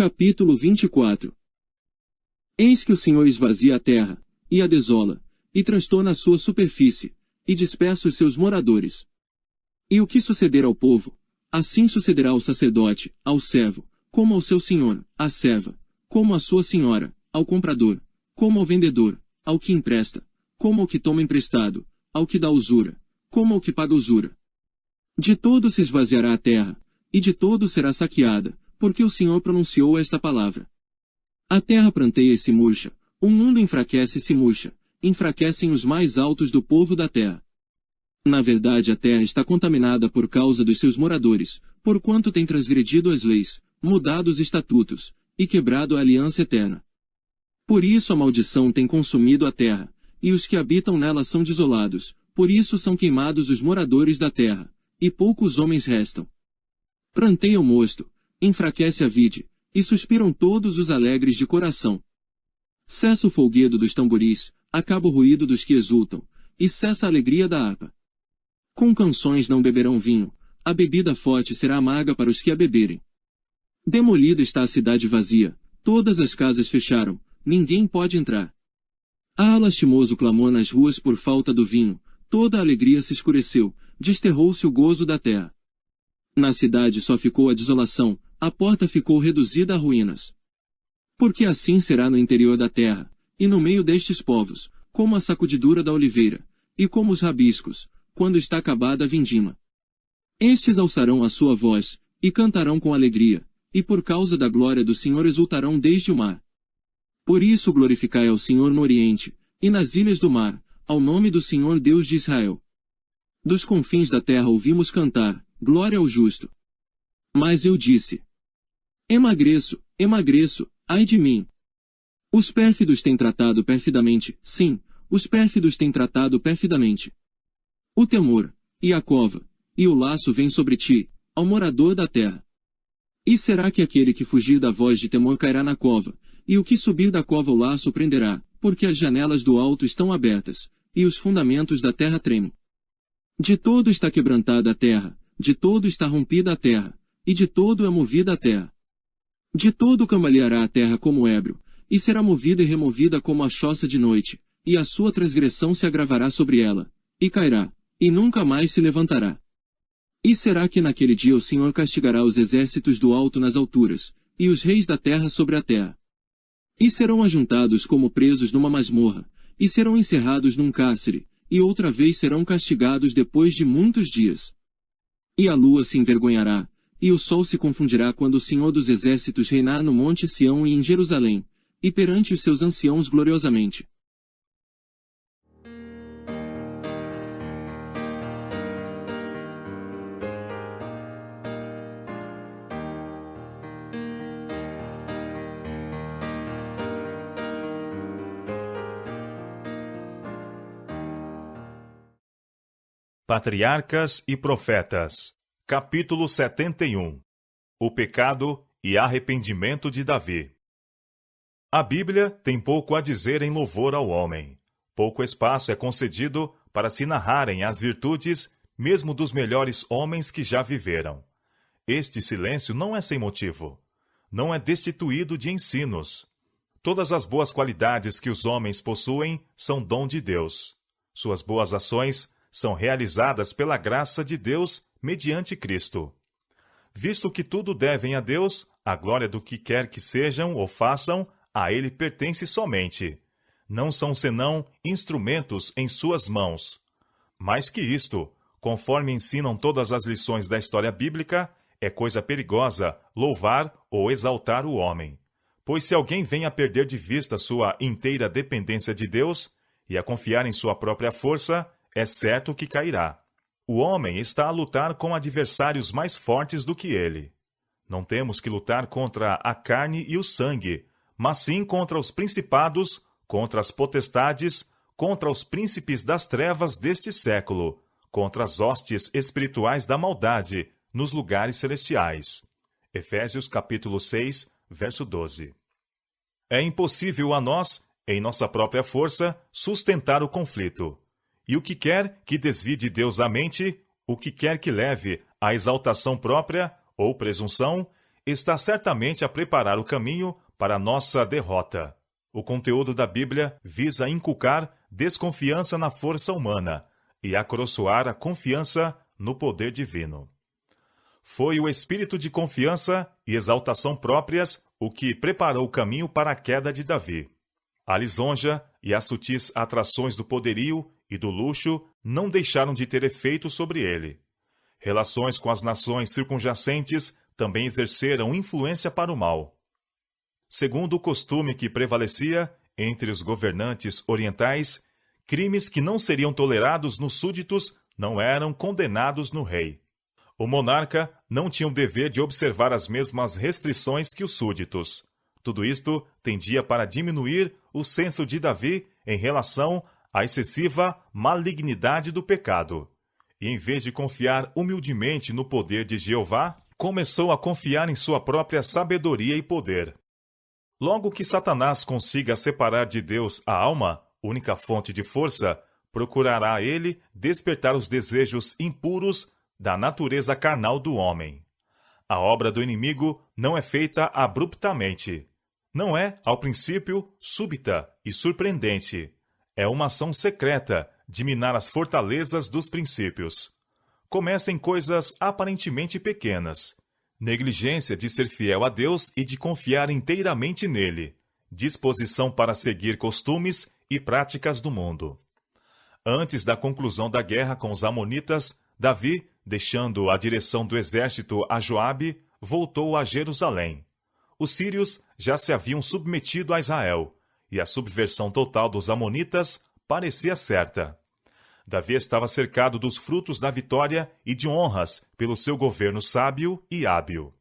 Capítulo 24. Eis que o Senhor esvazia a terra, e a desola, e transtorna a sua superfície, e dispersa os seus moradores. E o que suceder ao povo, assim sucederá ao sacerdote, ao servo, como ao seu senhor, à serva, como à sua senhora, ao comprador, como ao vendedor, ao que empresta, como ao que toma emprestado, ao que dá usura, como ao que paga usura. De todo se esvaziará a terra, e de todo será saqueada, porque o Senhor pronunciou esta palavra. A terra pranteia e se murcha, o mundo enfraquece e se murcha, enfraquecem os mais altos do povo da terra. Na verdade, a terra está contaminada por causa dos seus moradores, porquanto tem transgredido as leis, mudado os estatutos, e quebrado a aliança eterna. Por isso a maldição tem consumido a terra, e os que habitam nela são desolados, por isso são queimados os moradores da terra, e poucos homens restam. Pranteia o mosto, enfraquece a vide, e suspiram todos os alegres de coração. Cessa o folguedo dos tamboris, acaba o ruído dos que exultam, e cessa a alegria da harpa. Com canções não beberão vinho, a bebida forte será amarga para os que a beberem. Demolida está a cidade vazia, todas as casas fecharam, ninguém pode entrar. Há lastimoso clamor nas ruas por falta do vinho, toda a alegria se escureceu, desterrou-se o gozo da terra. Na cidade só ficou a desolação, a porta ficou reduzida a ruínas. Porque assim será no interior da terra, e no meio destes povos, como a sacudidura da oliveira, e como os rabiscos, quando está acabada a vindima. Estes alçarão a sua voz, e cantarão com alegria, e por causa da glória do Senhor exultarão desde o mar. Por isso glorificai ao Senhor no Oriente, e nas ilhas do mar, ao nome do Senhor Deus de Israel. Dos confins da terra ouvimos cantar, glória ao justo. Mas eu disse: emagreço, emagreço, ai de mim. Os pérfidos têm tratado perfidamente, sim, os pérfidos têm tratado perfidamente. O temor, e a cova, e o laço vêm sobre ti, ao morador da terra. E será que aquele que fugir da voz de temor cairá na cova, e o que subir da cova o laço prenderá, porque as janelas do alto estão abertas, e os fundamentos da terra tremem. De todo está quebrantada a terra, de todo está rompida a terra, e de todo é movida a terra. De todo cambaleará a terra como ébrio, e será movida e removida como a choça de noite, e a sua transgressão se agravará sobre ela, e cairá, e nunca mais se levantará. E será que naquele dia o Senhor castigará os exércitos do alto nas alturas, e os reis da terra sobre a terra. E serão ajuntados como presos numa masmorra, e serão encerrados num cárcere, e outra vez serão castigados depois de muitos dias. E a lua se envergonhará, e o sol se confundirá quando o Senhor dos exércitos reinar no monte Sião e em Jerusalém, e perante os seus anciãos gloriosamente. Patriarcas e Profetas, capítulo 71. O pecado e arrependimento de Davi. A Bíblia tem pouco a dizer em louvor ao homem. Pouco espaço é concedido para se narrarem as virtudes, mesmo dos melhores homens que já viveram. Este silêncio não é sem motivo. Não é destituído de ensinos. Todas as boas qualidades que os homens possuem são dom de Deus. Suas boas ações são realizadas pela graça de Deus mediante Cristo. Visto que tudo devem a Deus, a glória do que quer que sejam ou façam, a Ele pertence somente. Não são senão instrumentos em suas mãos. Mais que isto, conforme ensinam todas as lições da história bíblica, é coisa perigosa louvar ou exaltar o homem. Pois se alguém vem a perder de vista sua inteira dependência de Deus e a confiar em sua própria força, é certo que cairá. O homem está a lutar com adversários mais fortes do que ele. Não temos que lutar contra a carne e o sangue, mas sim contra os principados, contra as potestades, contra os príncipes das trevas deste século, contra as hostes espirituais da maldade nos lugares celestiais. Efésios capítulo 6, verso 12. É impossível a nós, em nossa própria força, sustentar o conflito. E o que quer que desvie de Deus a mente, o que quer que leve à exaltação própria ou presunção, está certamente a preparar o caminho para a nossa derrota. O conteúdo da Bíblia visa inculcar desconfiança na força humana e acoroçoar a confiança no poder divino. Foi o espírito de confiança e exaltação próprias o que preparou o caminho para a queda de Davi. A lisonja e as sutis atrações do poderio e do luxo não deixaram de ter efeito sobre ele. Relações com as nações circunjacentes também exerceram influência para o mal. Segundo o costume que prevalecia entre os governantes orientais, crimes que não seriam tolerados nos súditos não eram condenados no rei. O monarca não tinha o dever de observar as mesmas restrições que os súditos. Tudo isto tendia para diminuir o senso de Davi em relação à excessiva malignidade do pecado. E em vez de confiar humildemente no poder de Jeová, começou a confiar em sua própria sabedoria e poder. Logo que Satanás consiga separar de Deus a alma, única fonte de força, procurará ele despertar os desejos impuros da natureza carnal do homem. A obra do inimigo não é feita abruptamente. Não é, ao princípio, súbita e surpreendente. É uma ação secreta de minar as fortalezas dos princípios. Começa em coisas aparentemente pequenas. Negligência de ser fiel a Deus e de confiar inteiramente nele. Disposição para seguir costumes e práticas do mundo. Antes da conclusão da guerra com os amonitas, Davi, deixando a direção do exército a Joabe, voltou a Jerusalém. Os sírios já se haviam submetido a Israel, e a subversão total dos amonitas parecia certa. Davi estava cercado dos frutos da vitória e de honras pelo seu governo sábio e hábil.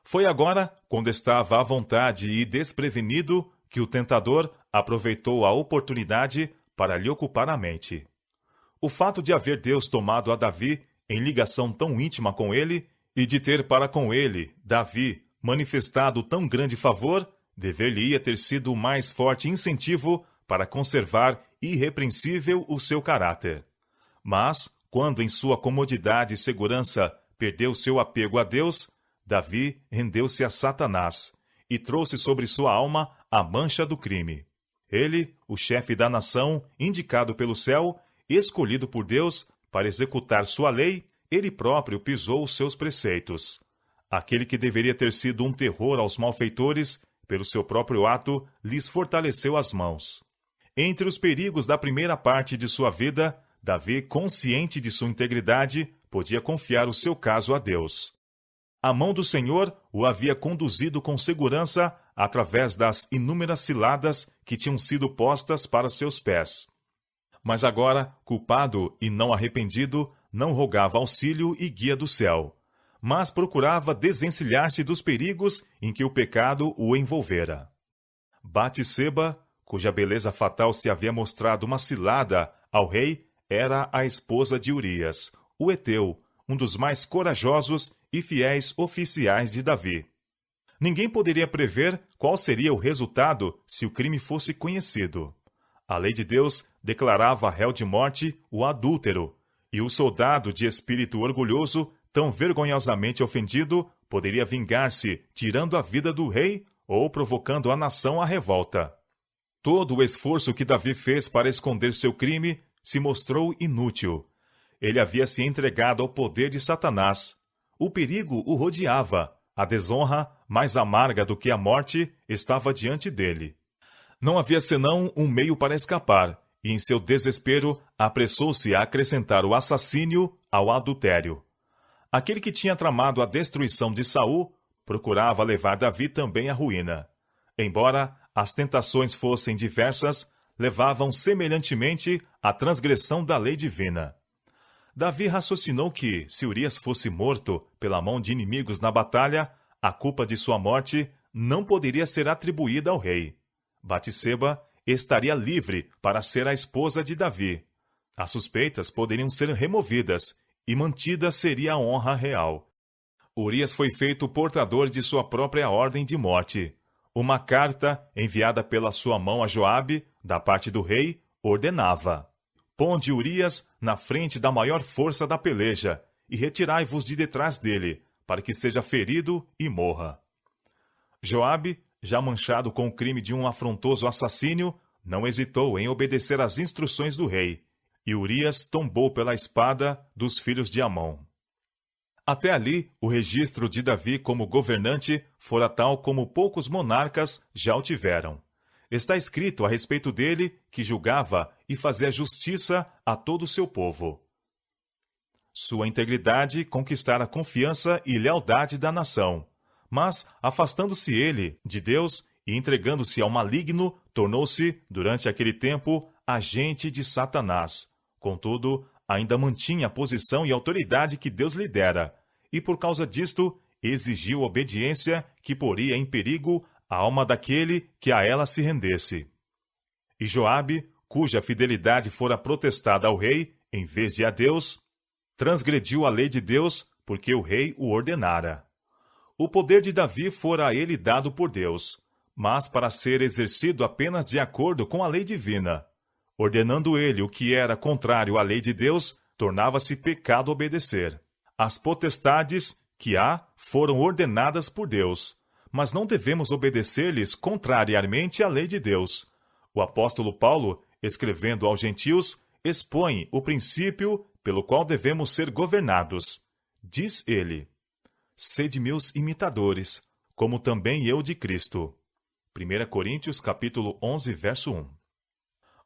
Foi agora, quando estava à vontade e desprevenido, que o tentador aproveitou a oportunidade para lhe ocupar a mente. O fato de haver Deus tomado a Davi em ligação tão íntima com ele e de ter para com ele, Davi, manifestado tão grande favor, deveria ter sido o mais forte incentivo para conservar irrepreensível o seu caráter. Mas, quando em sua comodidade e segurança perdeu seu apego a Deus, Davi rendeu-se a Satanás e trouxe sobre sua alma a mancha do crime. Ele, o chefe da nação, indicado pelo céu, escolhido por Deus para executar sua lei, ele próprio pisou os seus preceitos. Aquele que deveria ter sido um terror aos malfeitores, pelo seu próprio ato, lhes fortaleceu as mãos. Entre os perigos da primeira parte de sua vida, Davi, consciente de sua integridade, podia confiar o seu caso a Deus. A mão do Senhor o havia conduzido com segurança através das inúmeras ciladas que tinham sido postas para seus pés. Mas agora, culpado e não arrependido, não rogava auxílio e guia do céu, mas procurava desvencilhar-se dos perigos em que o pecado o envolvera. Batseba, cuja beleza fatal se havia mostrado uma cilada ao rei, era a esposa de Urias, o heteu, um dos mais corajosos e fiéis oficiais de Davi. Ninguém poderia prever qual seria o resultado se o crime fosse conhecido. A lei de Deus declarava réu de morte o adúltero, e o soldado de espírito orgulhoso, tão vergonhosamente ofendido, poderia vingar-se tirando a vida do rei ou provocando a nação à revolta. Todo o esforço que Davi fez para esconder seu crime se mostrou inútil. Ele havia se entregado ao poder de Satanás. O perigo o rodeava. A desonra, mais amarga do que a morte, estava diante dele. Não havia senão um meio para escapar, e em seu desespero apressou-se a acrescentar o assassínio ao adultério. Aquele que tinha tramado a destruição de Saul procurava levar Davi também à ruína. Embora as tentações fossem diversas, levavam semelhantemente à transgressão da lei divina. Davi raciocinou que, se Urias fosse morto pela mão de inimigos na batalha, a culpa de sua morte não poderia ser atribuída ao rei. Batseba estaria livre para ser a esposa de Davi. As suspeitas poderiam ser removidas e mantida seria a honra real. Urias foi feito portador de sua própria ordem de morte. Uma carta, enviada pela sua mão a Joabe, da parte do rei, ordenava: ponde Urias na frente da maior força da peleja, e retirai-vos de detrás dele, para que seja ferido e morra. Joabe, já manchado com o crime de um afrontoso assassínio, não hesitou em obedecer às instruções do rei, e Urias tombou pela espada dos filhos de Amon. Até ali, o registro de Davi como governante fora tal como poucos monarcas já o tiveram. Está escrito a respeito dele que julgava e fazia justiça a todo o seu povo. Sua integridade conquistara a confiança e lealdade da nação, mas, afastando-se ele de Deus e entregando-se ao maligno, tornou-se, durante aquele tempo, agente de Satanás. Contudo, ainda mantinha a posição e autoridade que Deus lhe dera, e por causa disto, exigiu obediência que poria em perigo a alma daquele que a ela se rendesse. E Joabe, cuja fidelidade fora protestada ao rei, em vez de a Deus, transgrediu a lei de Deus, porque o rei o ordenara. O poder de Davi fora a ele dado por Deus, mas para ser exercido apenas de acordo com a lei divina. Ordenando ele o que era contrário à lei de Deus, tornava-se pecado obedecer. As potestades que há foram ordenadas por Deus, mas não devemos obedecer-lhes contrariamente à lei de Deus. O apóstolo Paulo, escrevendo aos gentios, expõe o princípio pelo qual devemos ser governados. Diz ele: sede meus imitadores, como também eu de Cristo. 1 Coríntios capítulo 11, verso 1.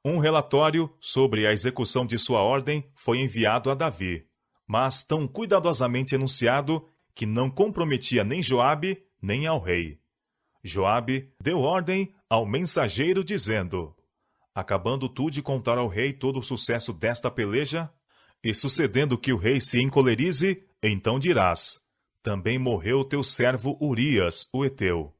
Um relatório sobre a execução de sua ordem foi enviado a Davi, mas tão cuidadosamente enunciado que não comprometia nem Joabe, nem ao rei. Joabe deu ordem ao mensageiro dizendo: acabando tu de contar ao rei todo o sucesso desta peleja, e sucedendo que o rei se encolerize, então dirás: também morreu teu servo Urias, o heteu.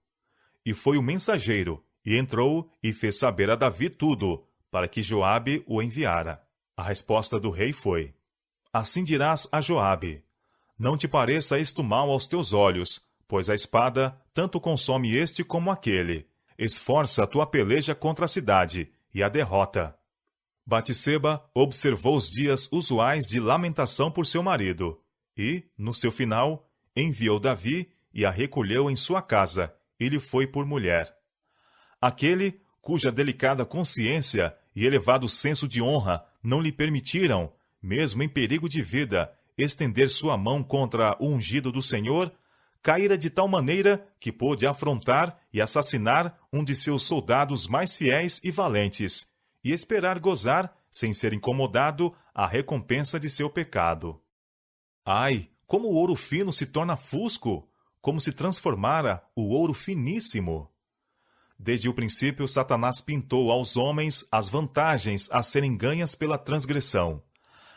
E foi o mensageiro, e entrou e fez saber a Davi tudo, para que Joabe o enviara. A resposta do rei foi: assim dirás a Joabe: não te pareça isto mal aos teus olhos, pois a espada tanto consome este como aquele. Esforça a tua peleja contra a cidade, e a derrota. Batseba observou os dias usuais de lamentação por seu marido, e, no seu final, enviou Davi e a recolheu em sua casa, e lhe foi por mulher. Aquele cuja delicada consciência e elevado senso de honra não lhe permitiram, mesmo em perigo de vida, estender sua mão contra o ungido do Senhor, caíra de tal maneira que pôde afrontar e assassinar um de seus soldados mais fiéis e valentes, e esperar gozar, sem ser incomodado, a recompensa de seu pecado. Ai, como o ouro fino se torna fusco, como se transformara o ouro finíssimo! Desde o princípio, Satanás pintou aos homens as vantagens a serem ganhas pela transgressão.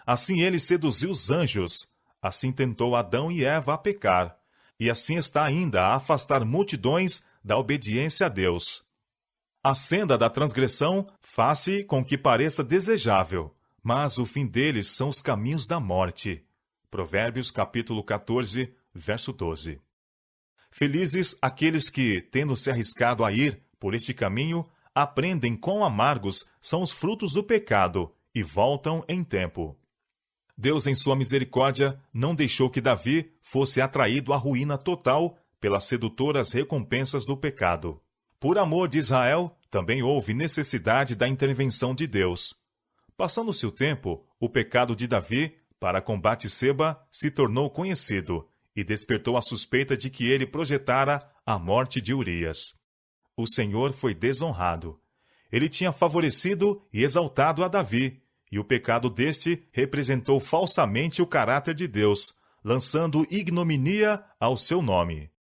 Assim ele seduziu os anjos, assim tentou Adão e Eva a pecar, e assim está ainda a afastar multidões da obediência a Deus. A senda da transgressão faz-se com que pareça desejável, mas o fim deles são os caminhos da morte. Provérbios capítulo 14, verso 12. Felizes aqueles que, tendo se arriscado a ir por este caminho, aprendem quão amargos são os frutos do pecado e voltam em tempo. Deus, em sua misericórdia, não deixou que Davi fosse atraído à ruína total pelas sedutoras recompensas do pecado. Por amor de Israel, também houve necessidade da intervenção de Deus. Passando-se o tempo, o pecado de Davi, para com Batseba, se tornou conhecido e despertou a suspeita de que ele projetara a morte de Urias. O Senhor foi desonrado. Ele tinha favorecido e exaltado a Davi, e o pecado deste representou falsamente o caráter de Deus, lançando ignominia ao seu nome.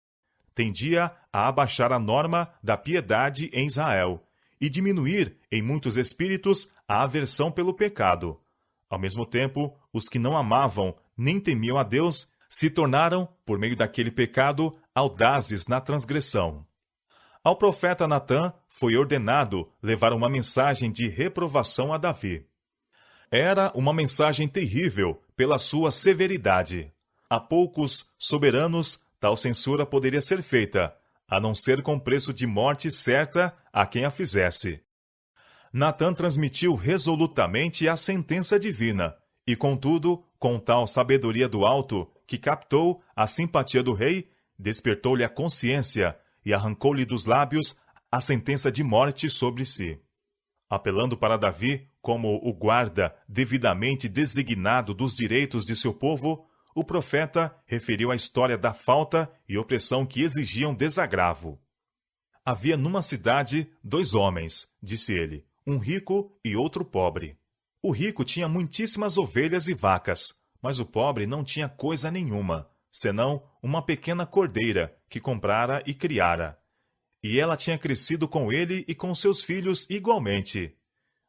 Tendia a abaixar a norma da piedade em Israel e diminuir em muitos espíritos a aversão pelo pecado. Ao mesmo tempo, os que não amavam nem temiam a Deus se tornaram, por meio daquele pecado, audazes na transgressão. Ao profeta Natã foi ordenado levar uma mensagem de reprovação a Davi. Era uma mensagem terrível pela sua severidade. A poucos soberanos tal censura poderia ser feita, a não ser com preço de morte certa a quem a fizesse. Natã transmitiu resolutamente a sentença divina, e contudo, com tal sabedoria do alto que captou a simpatia do rei, despertou-lhe a consciência e arrancou-lhe dos lábios a sentença de morte sobre si. Apelando para Davi como o guarda devidamente designado dos direitos de seu povo, o profeta referiu a história da falta e opressão que exigiam desagravo. Havia numa cidade 2 homens, disse ele, um rico e outro pobre. O rico tinha muitíssimas ovelhas e vacas, mas o pobre não tinha coisa nenhuma, senão uma pequena cordeira que comprara e criara. E ela tinha crescido com ele e com seus filhos igualmente.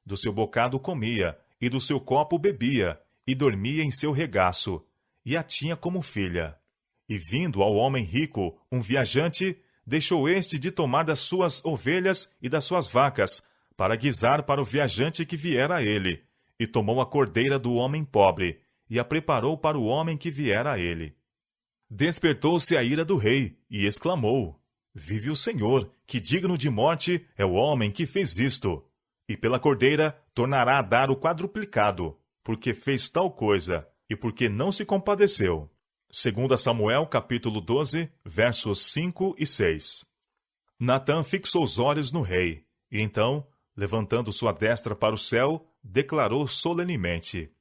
Do seu bocado comia, e do seu copo bebia, e dormia em seu regaço, e a tinha como filha. E vindo ao homem rico, um viajante, deixou este de tomar das suas ovelhas e das suas vacas, para guisar para o viajante que viera a ele, e tomou a cordeira do homem pobre, e a preparou para o homem que viera a ele. Despertou-se a ira do rei, e exclamou: Vive o Senhor, que digno de morte é o homem que fez isto. E pela cordeira tornará a dar o quadruplicado, porque fez tal coisa, e porque não se compadeceu. 2 Samuel, capítulo 12, versos 5 e 6. Natã fixou os olhos no rei, e então, levantando sua destra para o céu, declarou solenemente: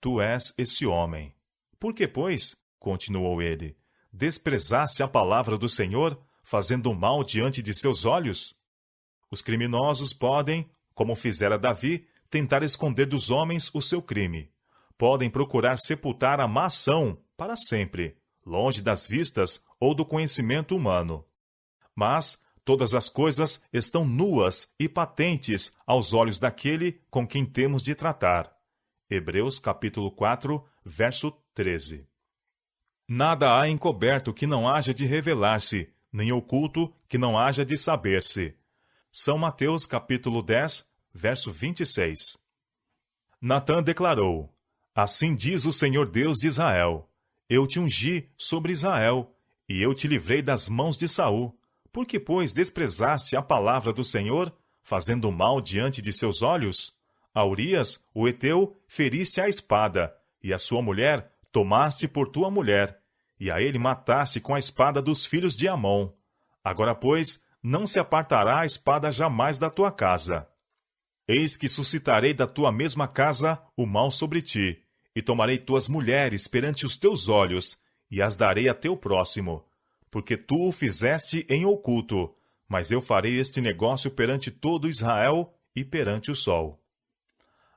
Tu és esse homem. Por que, pois, continuou ele, desprezaste a palavra do Senhor, fazendo mal diante de seus olhos? Os criminosos podem, como fizera Davi, tentar esconder dos homens o seu crime. Podem procurar sepultar a má ação para sempre, longe das vistas ou do conhecimento humano. Mas todas as coisas estão nuas e patentes aos olhos daquele com quem temos de tratar. Hebreus capítulo 4, verso 13. Nada há encoberto que não haja de revelar-se, nem oculto que não haja de saber-se. São Mateus capítulo 10, verso 26. Natã declarou: Assim diz o Senhor Deus de Israel: Eu te ungi sobre Israel, e eu te livrei das mãos de Saul. Por que, pois, desprezaste a palavra do Senhor, fazendo mal diante de seus olhos? A Urias, o heteu, feriste à espada, e a sua mulher tomaste por tua mulher, e a ele mataste com a espada dos filhos de Amon. Agora, pois, não se apartará a espada jamais da tua casa. Eis que suscitarei da tua mesma casa o mal sobre ti, e tomarei tuas mulheres perante os teus olhos, e as darei a teu próximo. Porque tu o fizeste em oculto, mas eu farei este negócio perante todo Israel e perante o sol.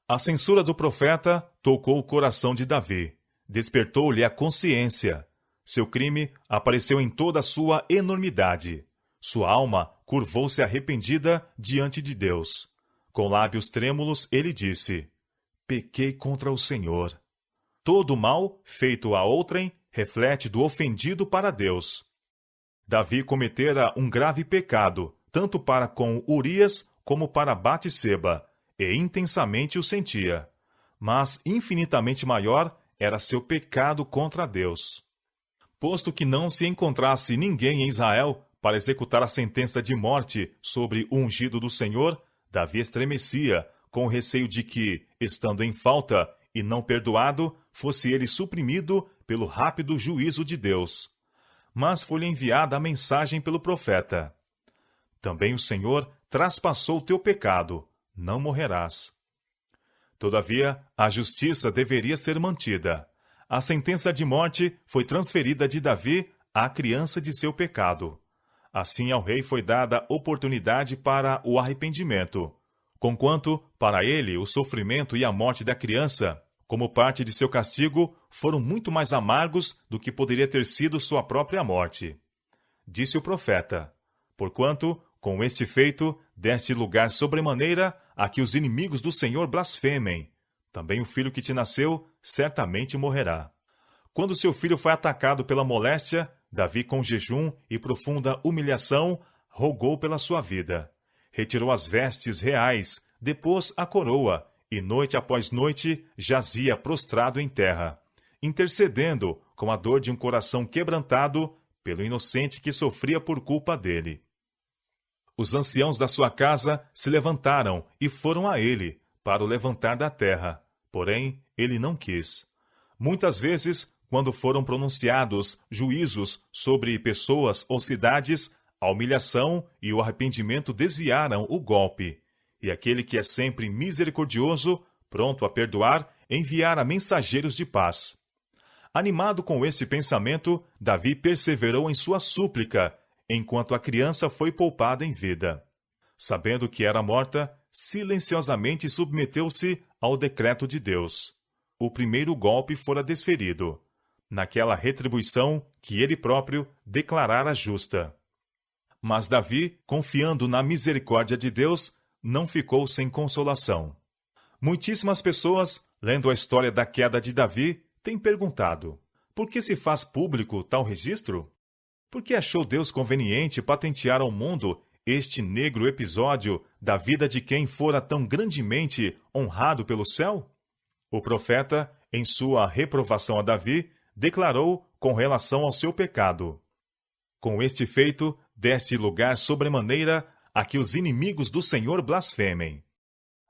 A censura do profeta tocou o coração de Davi, despertou-lhe a consciência. Seu crime apareceu em toda a sua enormidade. Sua alma curvou-se arrependida diante de Deus. Com lábios trêmulos, ele disse: Pequei contra o Senhor. Todo o mal feito a outrem reflete do ofendido para Deus. Davi cometera um grave pecado, tanto para com Urias como para Batseba, e intensamente o sentia. Mas infinitamente maior era seu pecado contra Deus. Posto que não se encontrasse ninguém em Israel para executar a sentença de morte sobre o ungido do Senhor, Davi estremecia, com o receio de que, estando em falta e não perdoado, fosse ele suprimido pelo rápido juízo de Deus. Mas foi-lhe enviada a mensagem pelo profeta: Também o Senhor traspassou o teu pecado, não morrerás. Todavia, a justiça deveria ser mantida. A sentença de morte foi transferida de Davi à criança de seu pecado. Assim ao rei foi dada oportunidade para o arrependimento, conquanto, para ele, o sofrimento e a morte da criança, como parte de seu castigo, foram muito mais amargos do que poderia ter sido sua própria morte. Disse o profeta: Porquanto, com este feito, deste lugar sobremaneira a que os inimigos do Senhor blasfemem. Também o filho que te nasceu certamente morrerá. Quando seu filho foi atacado pela moléstia, Davi, com jejum e profunda humilhação, rogou pela sua vida. Retirou as vestes reais, depôs a coroa, e noite após noite jazia prostrado em terra, intercedendo, com a dor de um coração quebrantado, pelo inocente que sofria por culpa dele. Os anciãos da sua casa se levantaram e foram a ele, para o levantar da terra. Porém, ele não quis. Muitas vezes, quando foram pronunciados juízos sobre pessoas ou cidades, a humilhação e o arrependimento desviaram o golpe, e aquele que é sempre misericordioso, pronto a perdoar, enviara mensageiros de paz. Animado com esse pensamento, Davi perseverou em sua súplica, enquanto a criança foi poupada em vida. Sabendo que era morta, silenciosamente submeteu-se ao decreto de Deus. O primeiro golpe fora desferido, naquela retribuição que ele próprio declarara justa. Mas Davi, confiando na misericórdia de Deus, não ficou sem consolação. Muitíssimas pessoas, lendo a história da queda de Davi, têm perguntado: por que se faz público tal registro? Por que achou Deus conveniente patentear ao mundo este negro episódio da vida de quem fora tão grandemente honrado pelo céu? O profeta, em sua reprovação a Davi, declarou com relação ao seu pecado: com este feito, deste lugar sobremaneira a que os inimigos do Senhor blasfemem.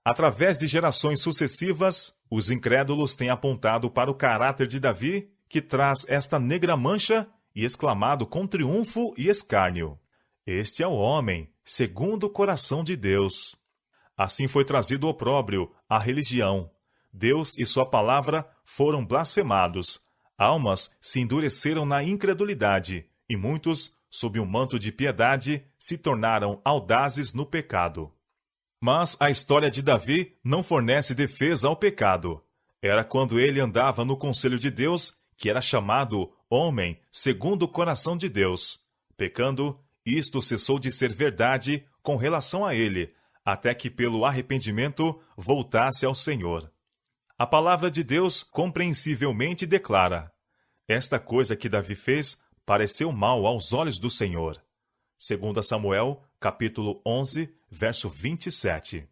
Através de gerações sucessivas, os incrédulos têm apontado para o caráter de Davi, que traz esta negra mancha, e exclamado com triunfo e escárnio: este é o homem, segundo o coração de Deus. Assim foi trazido o opróbrio à religião. Deus e sua palavra foram blasfemados. Almas se endureceram na incredulidade, e muitos, sob um manto de piedade, se tornaram audazes no pecado. Mas a história de Davi não fornece defesa ao pecado. Era quando ele andava no conselho de Deus que era chamado homem segundo o coração de Deus. Pecando, isto cessou de ser verdade com relação a ele, até que pelo arrependimento voltasse ao Senhor. A palavra de Deus compreensivelmente declara: esta coisa que Davi fez pareceu mal aos olhos do Senhor. 2 Samuel, capítulo 11, verso 27.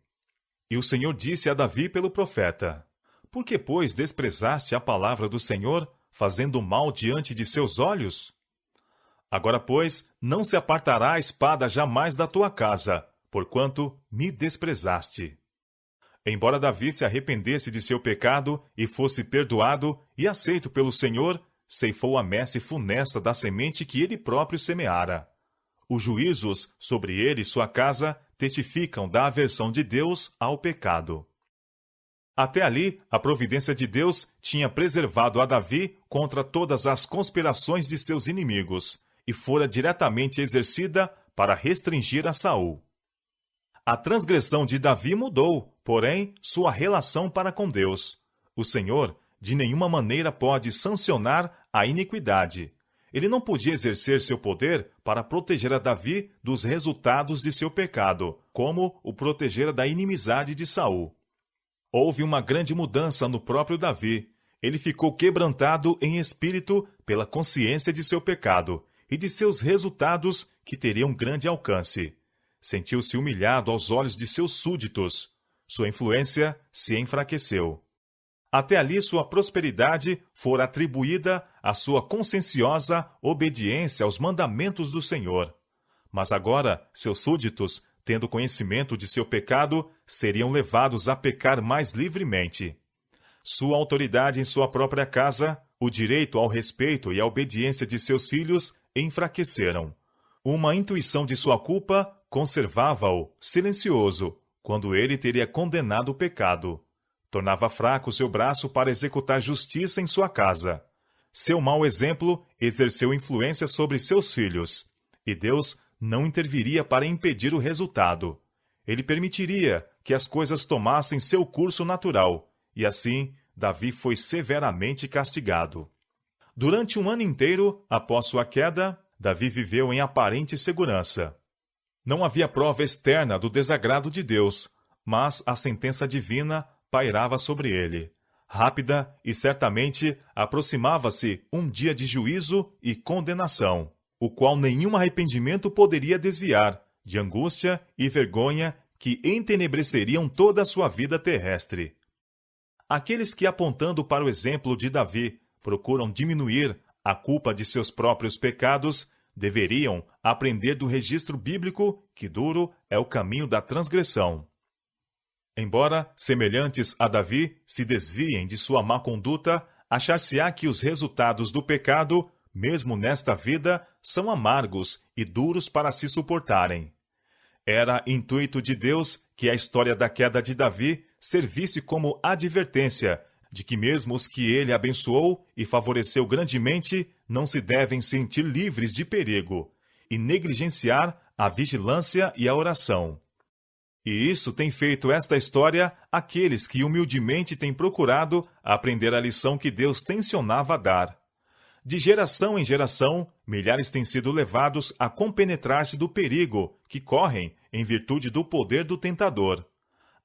E o Senhor disse a Davi pelo profeta: por que, pois, desprezaste a palavra do Senhor, fazendo mal diante de seus olhos? Agora, pois, não se apartará a espada jamais da tua casa, porquanto me desprezaste. Embora Davi se arrependesse de seu pecado e fosse perdoado e aceito pelo Senhor, ceifou a messe funesta da semente que ele próprio semeara. Os juízos sobre ele e sua casa testificam da aversão de Deus ao pecado. Até ali, a providência de Deus tinha preservado a Davi contra todas as conspirações de seus inimigos, e fora diretamente exercida para restringir a Saul. A transgressão de Davi mudou, porém, sua relação para com Deus. O Senhor, de nenhuma maneira, pode sancionar a iniquidade. Ele não podia exercer seu poder para proteger a Davi dos resultados de seu pecado, como o protegera da inimizade de Saul. Houve uma grande mudança no próprio Davi. Ele ficou quebrantado em espírito pela consciência de seu pecado e de seus resultados que teriam grande alcance. Sentiu-se humilhado aos olhos de seus súditos. Sua influência se enfraqueceu. Até ali sua prosperidade fora atribuída à sua conscienciosa obediência aos mandamentos do Senhor. Mas agora seus súditos, tendo conhecimento de seu pecado, seriam levados a pecar mais livremente. Sua autoridade em sua própria casa, o direito ao respeito e à obediência de seus filhos enfraqueceram. Uma intuição de sua culpa conservava-o silencioso, quando ele teria condenado o pecado. Tornava fraco seu braço para executar justiça em sua casa. Seu mau exemplo exerceu influência sobre seus filhos, e Deus não interviria para impedir o resultado. Ele permitiria que as coisas tomassem seu curso natural, e assim Davi foi severamente castigado. Durante um ano inteiro, após sua queda, Davi viveu em aparente segurança. Não havia prova externa do desagrado de Deus, mas a sentença divina pairava sobre ele. Rápida e certamente aproximava-se um dia de juízo e condenação, o qual nenhum arrependimento poderia desviar, de angústia e vergonha que entenebreceriam toda a sua vida terrestre. Aqueles que, apontando para o exemplo de Davi, procuram diminuir a culpa de seus próprios pecados, deveriam aprender do registro bíblico que duro é o caminho da transgressão. Embora semelhantes a Davi se desviem de sua má conduta, achar-se-á que os resultados do pecado, mesmo nesta vida, são amargos e duros para se suportarem. Era intuito de Deus que a história da queda de Davi servisse como advertência de que mesmo os que ele abençoou e favoreceu grandemente não se devem sentir livres de perigo e negligenciar a vigilância e a oração. E isso tem feito esta história aqueles que humildemente têm procurado aprender a lição que Deus tencionava dar. De geração em geração, milhares têm sido levados a compenetrar-se do perigo que correm em virtude do poder do tentador.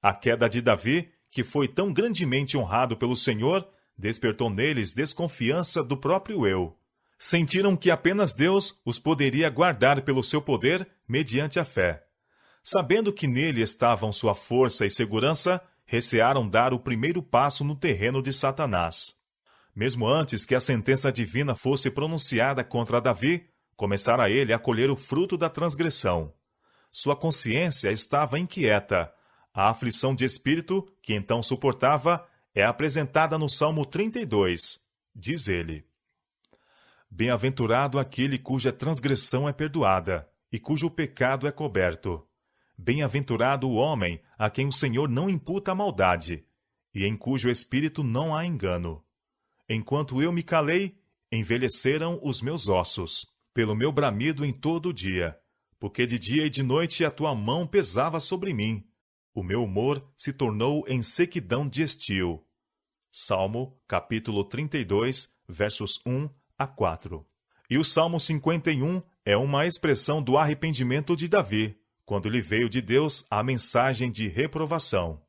A queda de Davi, que foi tão grandemente honrado pelo Senhor, despertou neles desconfiança do próprio eu. Sentiram que apenas Deus os poderia guardar pelo seu poder mediante a fé. Sabendo que nele estavam sua força e segurança, recearam dar o primeiro passo no terreno de Satanás. Mesmo antes que a sentença divina fosse pronunciada contra Davi, começara ele a colher o fruto da transgressão. Sua consciência estava inquieta. A aflição de espírito, que então suportava, é apresentada no Salmo 32. Diz ele: Bem-aventurado aquele cuja transgressão é perdoada, e cujo pecado é coberto. Bem-aventurado o homem a quem o Senhor não imputa a maldade, e em cujo espírito não há engano. Enquanto eu me calei, envelheceram os meus ossos, pelo meu bramido em todo o dia, porque de dia e de noite a tua mão pesava sobre mim. O meu humor se tornou em sequidão de estio. Salmo, capítulo 32, versos 1 a 4. E o Salmo 51 é uma expressão do arrependimento de Davi, quando lhe veio de Deus a mensagem de reprovação.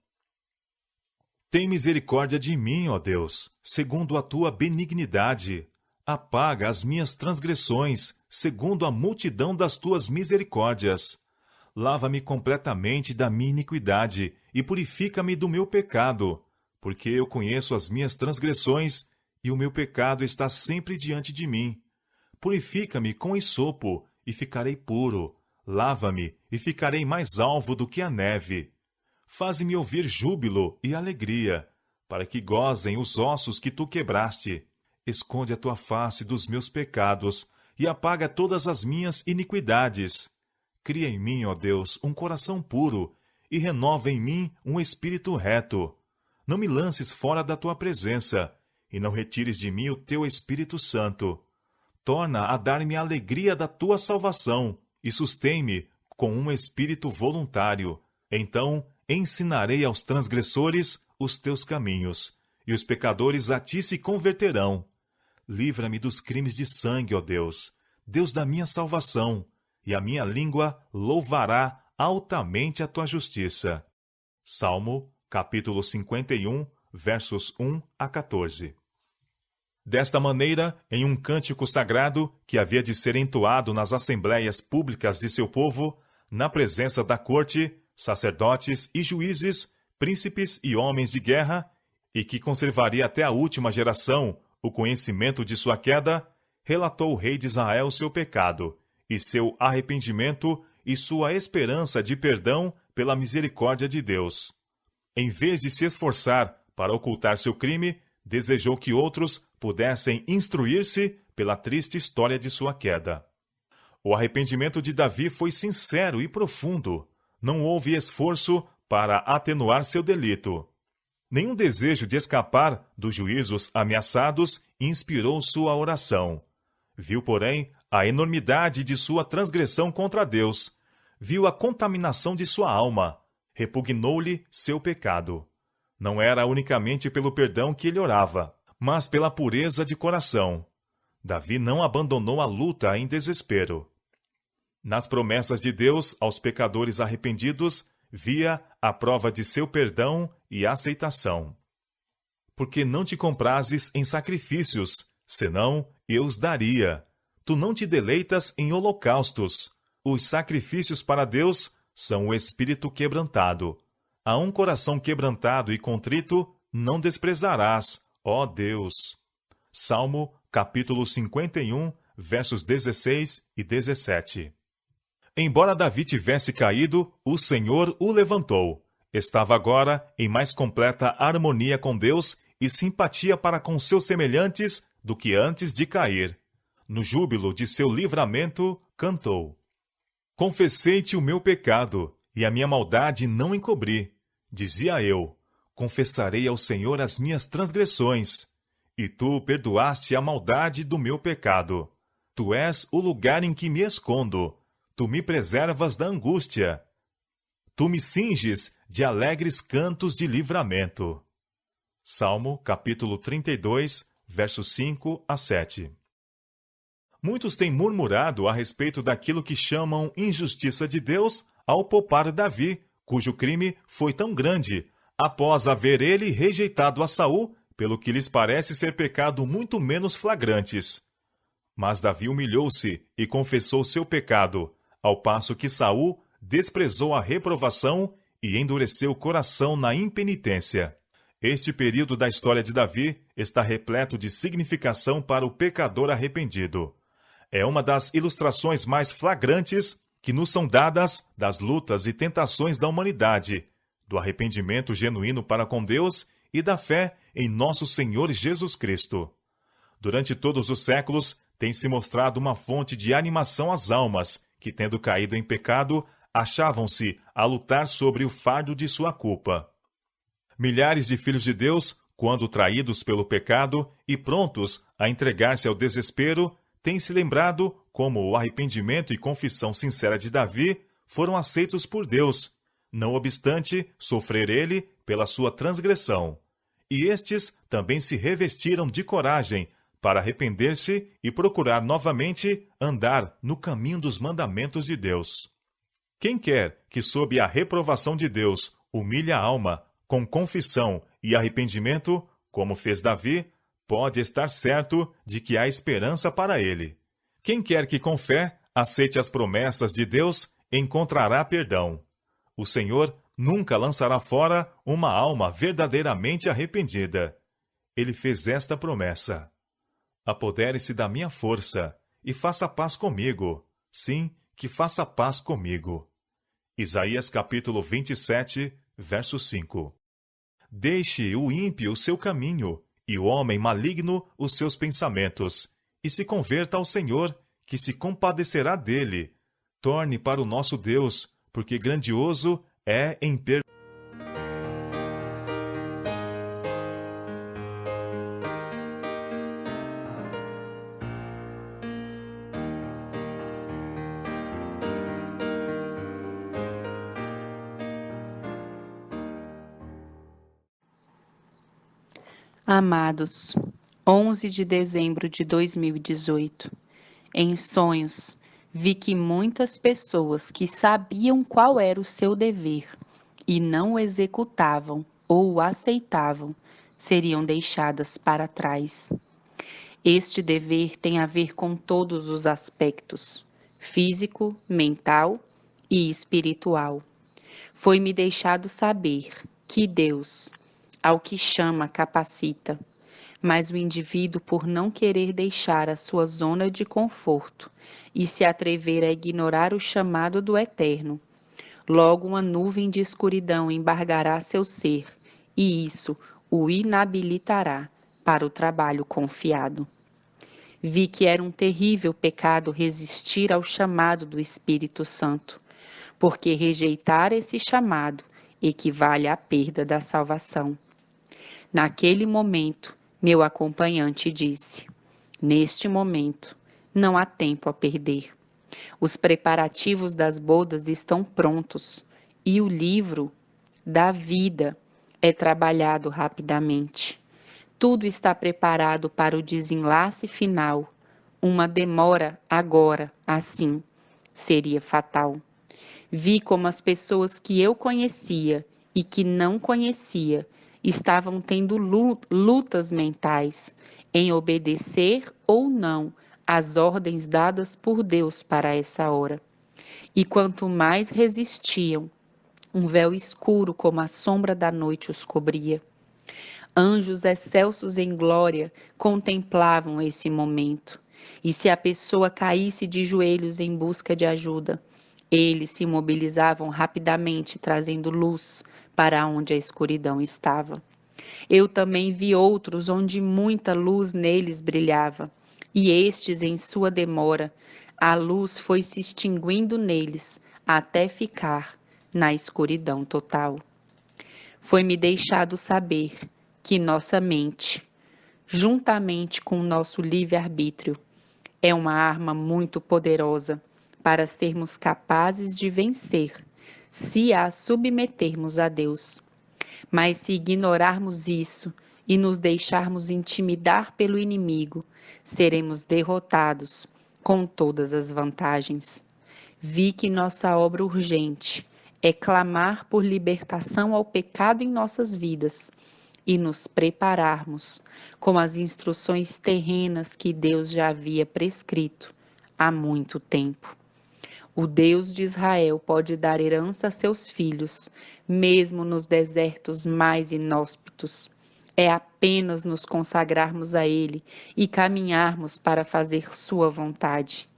Tem misericórdia de mim, ó Deus, segundo a tua benignidade. Apaga as minhas transgressões, segundo a multidão das tuas misericórdias. Lava-me completamente da minha iniquidade e purifica-me do meu pecado, porque eu conheço as minhas transgressões e o meu pecado está sempre diante de mim. Purifica-me com hisopo e ficarei puro. Lava-me e ficarei mais alvo do que a neve. Faze-me ouvir júbilo e alegria, para que gozem os ossos que tu quebraste. Esconde a tua face dos meus pecados e apaga todas as minhas iniquidades. Cria em mim, ó Deus, um coração puro e renova em mim um espírito reto. Não me lances fora da tua presença e não retires de mim o teu Espírito Santo. Torna a dar-me a alegria da tua salvação e sustém-me com um espírito voluntário. Então ensinarei aos transgressores os teus caminhos, e os pecadores a ti se converterão. Livra-me dos crimes de sangue, ó Deus, Deus da minha salvação, e a minha língua louvará altamente a tua justiça. Salmo, capítulo 51, versos 1 a 14. Desta maneira, em um cântico sagrado que havia de ser entoado nas assembleias públicas de seu povo, na presença da corte, sacerdotes e juízes, príncipes e homens de guerra, e que conservaria até a última geração o conhecimento de sua queda, relatou o rei de Israel seu pecado, e seu arrependimento e sua esperança de perdão pela misericórdia de Deus. Em vez de se esforçar para ocultar seu crime, desejou que outros pudessem instruir-se pela triste história de sua queda. O arrependimento de Davi foi sincero e profundo. Não houve esforço para atenuar seu delito. Nenhum desejo de escapar dos juízos ameaçados inspirou sua oração. Viu, porém, a enormidade de sua transgressão contra Deus. Viu a contaminação de sua alma. Repugnou-lhe seu pecado. Não era unicamente pelo perdão que ele orava, mas pela pureza de coração. Davi não abandonou a luta em desespero. Nas promessas de Deus aos pecadores arrependidos, via a prova de seu perdão e aceitação. Porque não te comprases em sacrifícios, senão eu os daria. Tu não te deleitas em holocaustos. Os sacrifícios para Deus são o espírito quebrantado. A um coração quebrantado e contrito não desprezarás, ó Deus. Salmo, capítulo 51, versos 16 e 17. Embora Davi tivesse caído, o Senhor o levantou. Estava agora em mais completa harmonia com Deus e simpatia para com seus semelhantes do que antes de cair. No júbilo de seu livramento, cantou: Confessei-te o meu pecado, e a minha maldade não encobri. Dizia eu: confessarei ao Senhor as minhas transgressões. E tu perdoaste a maldade do meu pecado. Tu és o lugar em que me escondo. Tu me preservas da angústia. Tu me cinges de alegres cantos de livramento. Salmo, capítulo 32, versos 5 a 7. Muitos têm murmurado a respeito daquilo que chamam injustiça de Deus ao poupar Davi, cujo crime foi tão grande, após haver ele rejeitado a Saul, pelo que lhes parece ser pecado muito menos flagrantes. Mas Davi humilhou-se e confessou seu pecado, ao passo que Saul desprezou a reprovação e endureceu o coração na impenitência. Este período da história de Davi está repleto de significação para o pecador arrependido. É uma das ilustrações mais flagrantes que nos são dadas das lutas e tentações da humanidade, do arrependimento genuíno para com Deus e da fé em nosso Senhor Jesus Cristo. Durante todos os séculos, tem se mostrado uma fonte de animação às almas que, tendo caído em pecado, achavam-se a lutar sobre o fardo de sua culpa. Milhares de filhos de Deus, quando traídos pelo pecado e prontos a entregar-se ao desespero, têm se lembrado como o arrependimento e confissão sincera de Davi foram aceitos por Deus, não obstante sofrer ele pela sua transgressão. E estes também se revestiram de coragem para arrepender-se e procurar novamente andar no caminho dos mandamentos de Deus. Quem quer que, sob a reprovação de Deus, humilhe a alma com confissão e arrependimento, como fez Davi, pode estar certo de que há esperança para ele. Quem quer que com fé aceite as promessas de Deus, encontrará perdão. O Senhor nunca lançará fora uma alma verdadeiramente arrependida. Ele fez esta promessa: apodere-se da minha força e faça paz comigo. Sim, que faça paz comigo. Isaías capítulo 27, verso 5. Deixe o ímpio o seu caminho, e o homem maligno os seus pensamentos, e se converta ao Senhor, que se compadecerá dele. Torne para o nosso Deus, porque grandioso é em perdoar. Amados, 11 de dezembro de 2018. Em sonhos, vi que muitas pessoas que sabiam qual era o seu dever e não o executavam ou o aceitavam, seriam deixadas para trás. Este dever tem a ver com todos os aspectos: físico, mental e espiritual. Foi-me deixado saber que Deus, ao que chama, capacita, mas o indivíduo, por não querer deixar a sua zona de conforto e se atrever a ignorar o chamado do Eterno, logo uma nuvem de escuridão embargará seu ser, e isso o inabilitará para o trabalho confiado. Vi que era um terrível pecado resistir ao chamado do Espírito Santo, porque rejeitar esse chamado equivale à perda da salvação. Naquele momento, meu acompanhante disse: neste momento, não há tempo a perder. Os preparativos das bodas estão prontos e o livro da vida é trabalhado rapidamente. Tudo está preparado para o desenlace final. Uma demora agora, assim, seria fatal. Vi como as pessoas que eu conhecia e que não conhecia estavam tendo lutas mentais em obedecer ou não às ordens dadas por Deus para essa hora. E quanto mais resistiam, um véu escuro como a sombra da noite os cobria. Anjos excelsos em glória contemplavam esse momento. E se a pessoa caísse de joelhos em busca de ajuda, eles se mobilizavam rapidamente, trazendo luz para onde a escuridão estava. Eu também vi outros onde muita luz neles brilhava, e estes, em sua demora, a luz foi se extinguindo neles até ficar na escuridão total. Foi-me deixado saber que nossa mente, juntamente com o nosso livre-arbítrio, é uma arma muito poderosa para sermos capazes de vencer, se a submetermos a Deus. Mas se ignorarmos isso e nos deixarmos intimidar pelo inimigo, seremos derrotados com todas as vantagens. Vi que nossa obra urgente é clamar por libertação ao pecado em nossas vidas e nos prepararmos com as instruções terrenas que Deus já havia prescrito há muito tempo. O Deus de Israel pode dar herança a seus filhos, mesmo nos desertos mais inóspitos. É apenas nos consagrarmos a Ele e caminharmos para fazer Sua vontade.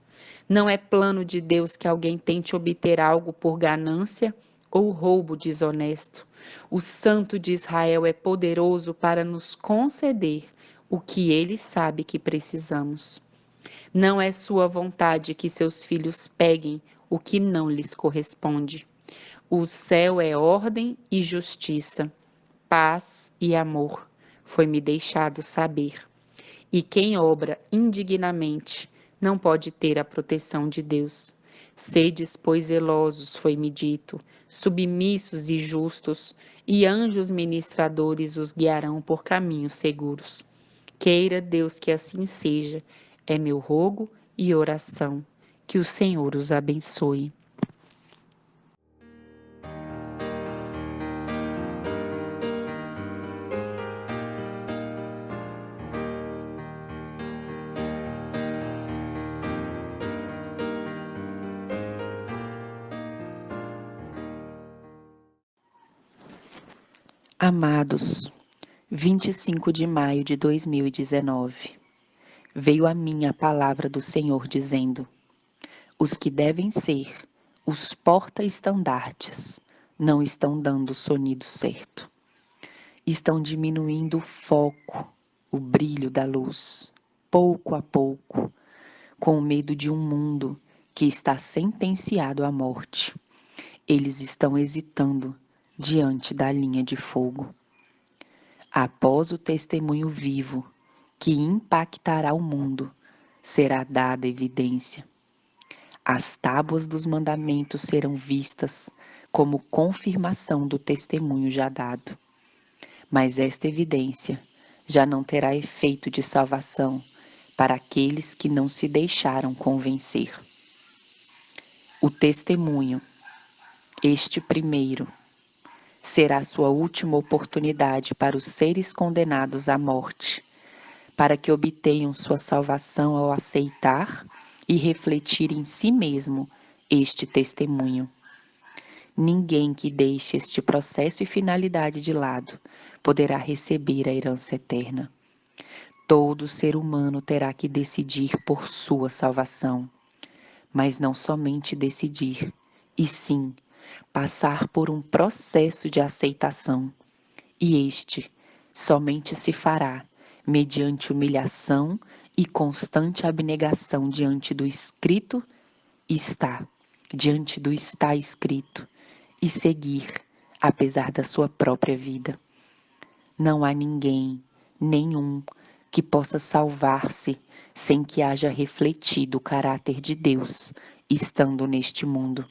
Não é plano de Deus que alguém tente obter algo por ganância ou roubo desonesto. O Santo de Israel é poderoso para nos conceder o que Ele sabe que precisamos. Não é sua vontade que seus filhos peguem o que não lhes corresponde. O céu é ordem e justiça, paz e amor, foi-me deixado saber. E quem obra indignamente não pode ter a proteção de Deus. Sedes, pois, zelosos, foi-me dito, submissos e justos, e anjos ministradores os guiarão por caminhos seguros. Queira Deus que assim seja, é meu rogo e oração. Que o Senhor os abençoe. Amados, 25 de maio de 2019. Veio a mim a palavra do Senhor dizendo: os que devem ser os porta-estandartes não estão dando o sonido certo. Estão diminuindo o foco, o brilho da luz, pouco a pouco, com medo de um mundo que está sentenciado à morte. Eles estão hesitando diante da linha de fogo. Após o testemunho vivo, que impactará o mundo, será dada evidência. As tábuas dos mandamentos serão vistas como confirmação do testemunho já dado. Mas esta evidência já não terá efeito de salvação para aqueles que não se deixaram convencer. O testemunho, este primeiro, será sua última oportunidade para os seres condenados à morte, para que obtenham sua salvação ao aceitar e refletir em si mesmo este testemunho. Ninguém que deixe este processo e finalidade de lado poderá receber a herança eterna. Todo ser humano terá que decidir por sua salvação, mas não somente decidir, e sim passar por um processo de aceitação, e este somente se fará mediante humilhação e constante abnegação diante do escrito diante do está escrito, e seguir, apesar da sua própria vida. Não há ninguém, nenhum, que possa salvar-se sem que haja refletido o caráter de Deus, estando neste mundo.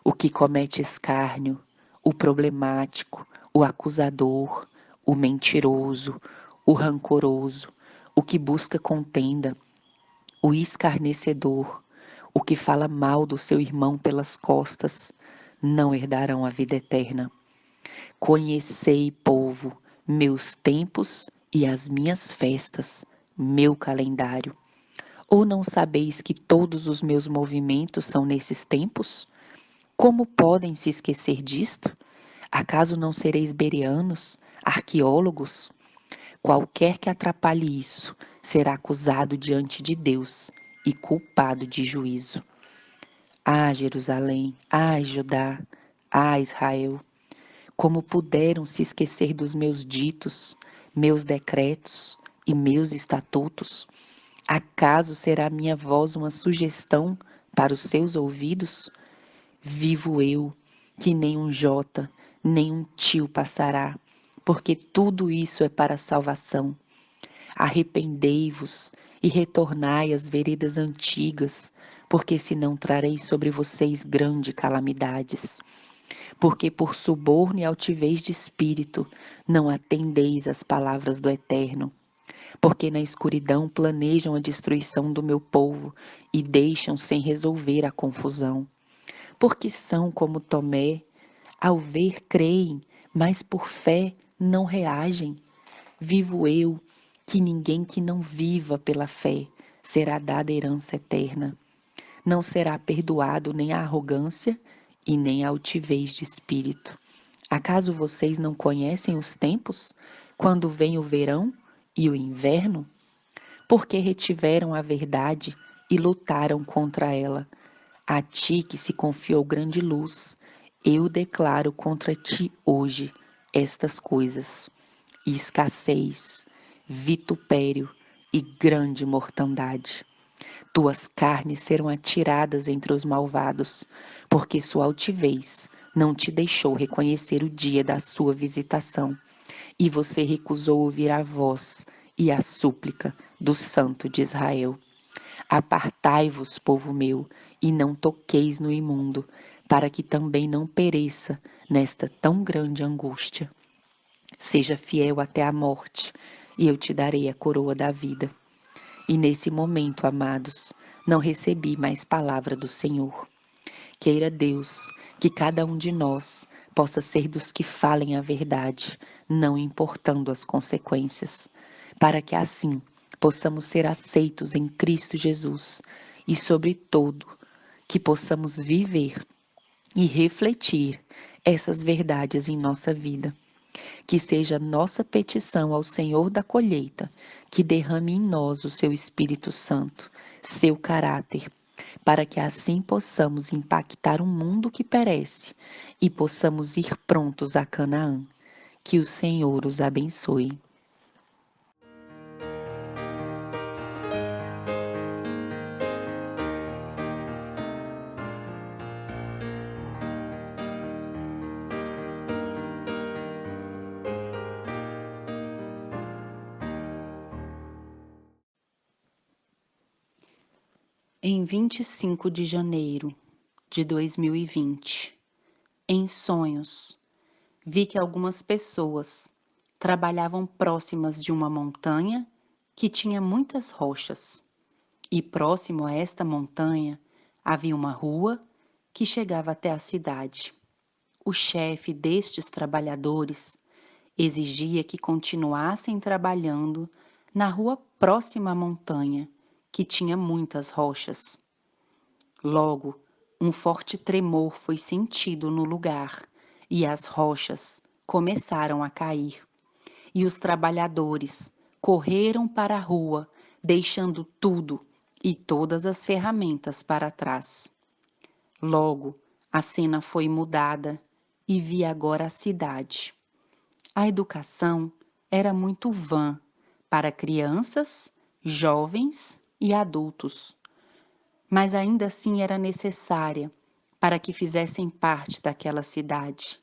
O que comete escárnio, o problemático, o acusador, o mentiroso, o rancoroso, o que busca contenda, o escarnecedor, o que fala mal do seu irmão pelas costas, não herdarão a vida eterna. Conhecei, povo, meus tempos e as minhas festas, meu calendário. Ou não sabeis que todos os meus movimentos são nesses tempos? Como podem se esquecer disto? Acaso não sereis bereanos, arqueólogos? Qualquer que atrapalhe isso será acusado diante de Deus e culpado de juízo. Ah, Jerusalém, ah, Judá, ah, Israel, Como puderam se esquecer dos meus ditos, meus decretos e meus estatutos? Acaso será minha voz uma sugestão para os seus ouvidos? Vivo eu, que nem um jota, nem um tio passará, porque tudo isso é para a salvação. Arrependei-vos e retornai às veredas antigas, porque senão trarei sobre vocês grandes calamidades. Porque por suborno e altivez de espírito não atendeis às palavras do Eterno. Porque na escuridão planejam a destruição do meu povo e deixam sem resolver a confusão. Porque são como Tomé, ao ver creem, mas por fé não reagem. Vivo eu, que ninguém que não viva pela fé será dada herança eterna. Não será perdoado nem a arrogância e nem a altivez de espírito. Acaso vocês não conhecem os tempos, quando vem o verão e o inverno? Porque retiveram a verdade e lutaram contra ela. A ti que se confiou grande luz, eu declaro contra ti hoje estas coisas: escassez, vitupério e grande mortandade. Tuas carnes serão atiradas entre os malvados, porque sua altivez não te deixou reconhecer o dia da sua visitação, e você recusou ouvir a voz e a súplica do Santo de Israel. Apartai-vos, povo meu, e não toqueis no imundo, para que também não pereça nesta tão grande angústia. Seja fiel até a morte, e eu te darei a coroa da vida. E nesse momento, amados, não recebi mais palavra do Senhor. Queira Deus que cada um de nós possa ser dos que falem a verdade, não importando as consequências, para que assim possamos ser aceitos em Cristo Jesus e, sobretudo, que possamos viver e refletir essas verdades em nossa vida. Que seja nossa petição ao Senhor da colheita, que derrame em nós o seu Espírito Santo, seu caráter, para que assim possamos impactar um mundo que perece e possamos ir prontos a Canaã. Que o Senhor os abençoe. Em 25 de janeiro de 2020, em sonhos, vi que algumas pessoas trabalhavam próximas de uma montanha que tinha muitas rochas, e próximo a esta montanha havia uma rua que chegava até a cidade. O chefe destes trabalhadores exigia que continuassem trabalhando na rua próxima à montanha, que tinha muitas rochas. Logo, um forte tremor foi sentido no lugar e as rochas começaram a cair. E os trabalhadores correram para a rua, deixando tudo e todas as ferramentas para trás. Logo, a cena foi mudada e vi agora a cidade. A educação era muito vã para crianças, jovens e adultos, mas ainda assim era necessária para que fizessem parte daquela cidade.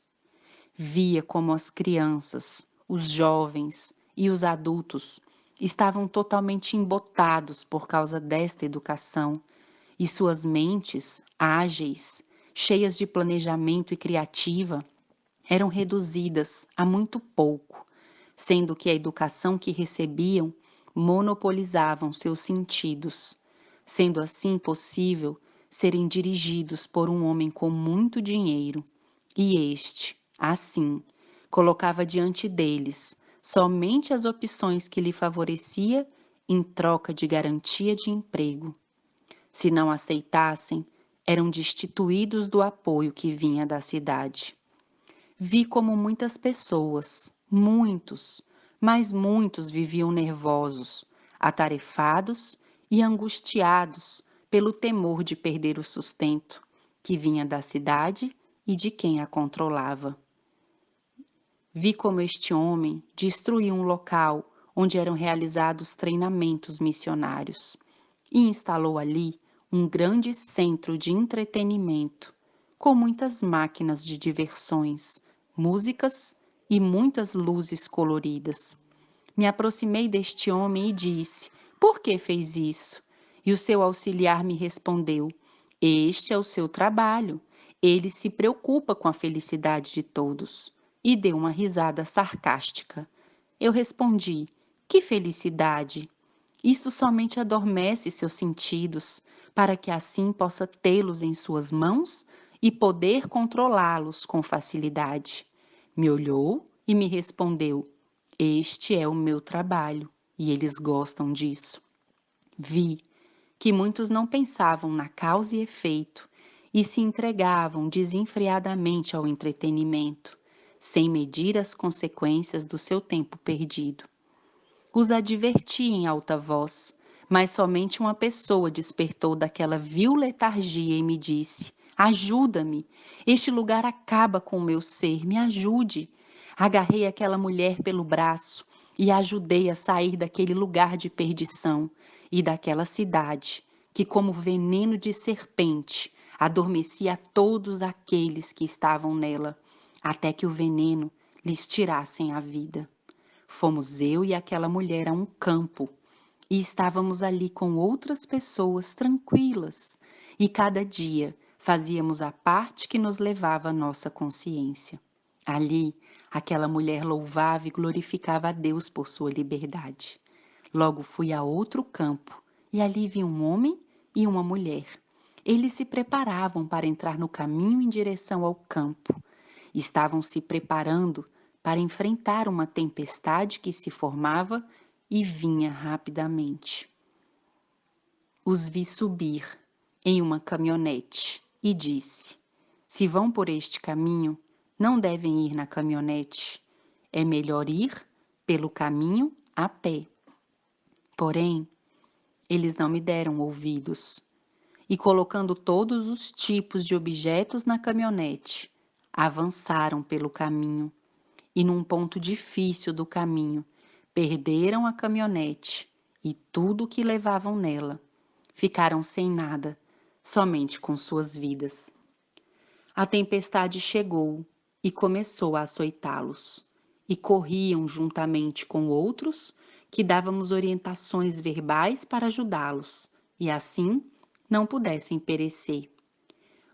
Via como as crianças, os jovens e os adultos estavam totalmente embotados por causa desta educação, e suas mentes, ágeis, cheias de planejamento e criativa, eram reduzidas a muito pouco, sendo que a educação que recebiam monopolizavam seus sentidos, sendo assim possível serem dirigidos por um homem com muito dinheiro, e este, assim, colocava diante deles somente as opções que lhe favorecia em troca de garantia de emprego. Se não aceitassem, eram destituídos do apoio que vinha da cidade. Vi como muitas pessoas, muitos, mas muitos viviam nervosos, atarefados e angustiados pelo temor de perder o sustento, que vinha da cidade e de quem a controlava. Vi como este homem destruiu um local onde eram realizados treinamentos missionários e instalou ali um grande centro de entretenimento, com muitas máquinas de diversões, músicas e muitas luzes coloridas. Me aproximei deste homem e disse: "Por que fez isso?" E o seu auxiliar me respondeu: "Este é o seu trabalho. Ele se preocupa com a felicidade de todos." E deu uma risada sarcástica. Eu respondi: "Que felicidade! Isto somente adormece seus sentidos, para que assim possa tê-los em suas mãos e poder controlá-los com facilidade." Me olhou e me respondeu: "Este é o meu trabalho, e eles gostam disso." Vi que muitos não pensavam na causa e efeito e se entregavam desenfreadamente ao entretenimento, sem medir as consequências do seu tempo perdido. Os adverti em alta voz, mas somente uma pessoa despertou daquela vil letargia e me disse: "Ajuda-me! Este lugar acaba com o meu ser, me ajude!" Agarrei aquela mulher pelo braço e a ajudei a sair daquele lugar de perdição e daquela cidade, que, como veneno de serpente, adormecia todos aqueles que estavam nela, até que o veneno lhes tirassem a vida. Fomos eu e aquela mulher a um campo e estávamos ali com outras pessoas tranquilas e cada dia fazíamos a parte que nos levava à nossa consciência. Ali, aquela mulher louvava e glorificava a Deus por sua liberdade. Logo fui a outro campo e ali vi um homem e uma mulher. Eles se preparavam para entrar no caminho em direção ao campo. Estavam se preparando para enfrentar uma tempestade que se formava e vinha rapidamente. Os vi subir em uma caminhonete e disse: "Se vão por este caminho, não devem ir na caminhonete. É melhor ir pelo caminho a pé." Porém, eles não me deram ouvidos e, colocando todos os tipos de objetos na caminhonete, avançaram pelo caminho e, num ponto difícil do caminho, perderam a caminhonete e tudo o que levavam nela. Ficaram sem nada, somente com suas vidas. A tempestade chegou e começou a açoitá-los, e corriam juntamente com outros que dávamos orientações verbais para ajudá-los, e assim não pudessem perecer.